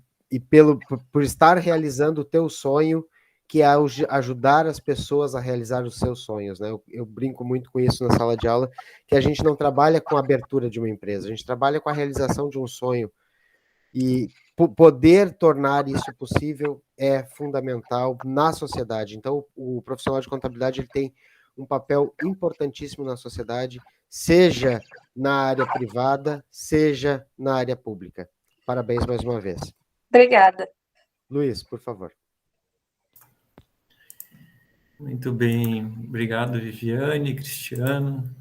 por estar realizando o teu sonho, que é ajudar as pessoas a realizar os seus sonhos, né? Eu brinco muito com isso na sala de aula, que a gente não trabalha com a abertura de uma empresa, a gente trabalha com a realização de um sonho. E poder tornar isso possível é fundamental na sociedade. Então, o profissional de contabilidade ele tem um papel importantíssimo na sociedade, seja na área privada, seja na área pública. Parabéns mais uma vez. Obrigada. Luiz, por favor. Muito bem, obrigado, Viviane, Cristiano.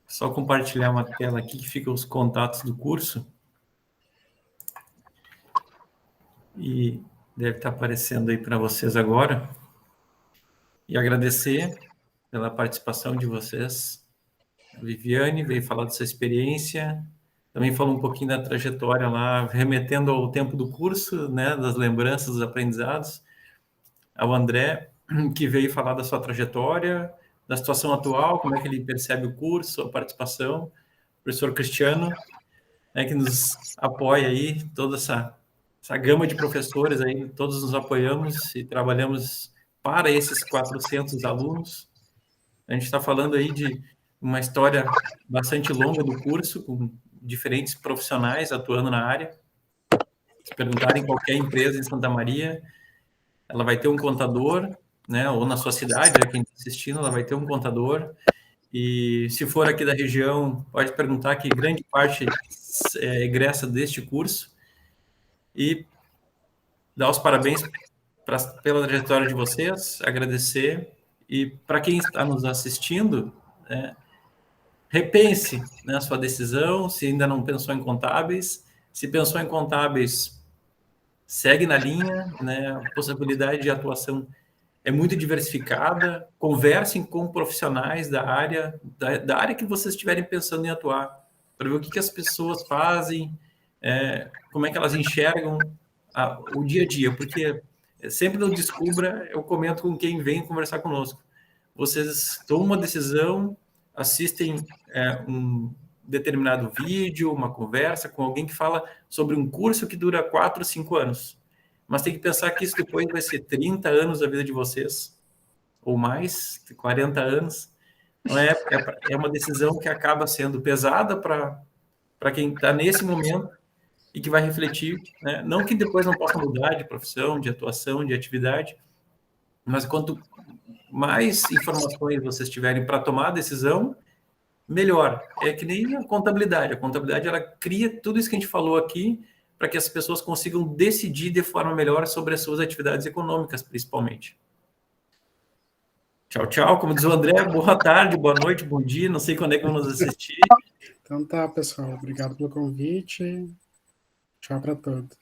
Só compartilhar uma tela aqui que fica os contatos do curso. E deve estar aparecendo aí para vocês agora. E agradecer pela participação de vocês. A Viviane veio falar da sua experiência, também falou um pouquinho da trajetória lá, remetendo ao tempo do curso, né, das lembranças, dos aprendizados. Ao André, que veio falar da sua trajetória, da situação atual, como é que ele percebe o curso, a participação. O professor Cristiano, né, que nos apoia aí, toda essa gama de professores aí, todos nos apoiamos e trabalhamos para esses 400 alunos. A gente está falando aí de uma história bastante longa do curso, com diferentes profissionais atuando na área. Se perguntarem em qualquer empresa em Santa Maria, ela vai ter um contador, né? Ou na sua cidade, já quem está assistindo, ela vai ter um contador. E se for aqui da região, pode perguntar que grande parte é egressa deste curso. E dar os parabéns pela trajetória de vocês, agradecer. E para quem está nos assistindo, né, repense, né, a sua decisão, se ainda não pensou em contábeis. Se pensou em contábeis, segue na linha, né, a possibilidade de atuação é muito diversificada. Conversem com profissionais da área que vocês estiverem pensando em atuar, para ver o que as pessoas fazem, como é que elas enxergam o dia a dia, porque Sempre no Descubra, eu comento com quem vem conversar conosco. Vocês tomam uma decisão, assistem um determinado vídeo, uma conversa com alguém que fala sobre um curso que dura 4, 5 anos. Mas tem que pensar que isso depois vai ser 30 anos da vida de vocês, ou mais, 40 anos. Então, é uma decisão que acaba sendo pesada para quem está nesse momento e que vai refletir, né? Não que depois não possa mudar de profissão, de atuação, de atividade, mas quanto mais informações vocês tiverem para tomar a decisão, melhor. É que nem a contabilidade. A contabilidade, ela cria tudo isso que a gente falou aqui para que as pessoas consigam decidir de forma melhor sobre as suas atividades econômicas, principalmente. Tchau, tchau. Como diz o André, boa tarde, boa noite, bom dia. Não sei quando é que vão nos assistir. Então tá, pessoal. Obrigado pelo convite. Tchau para todos.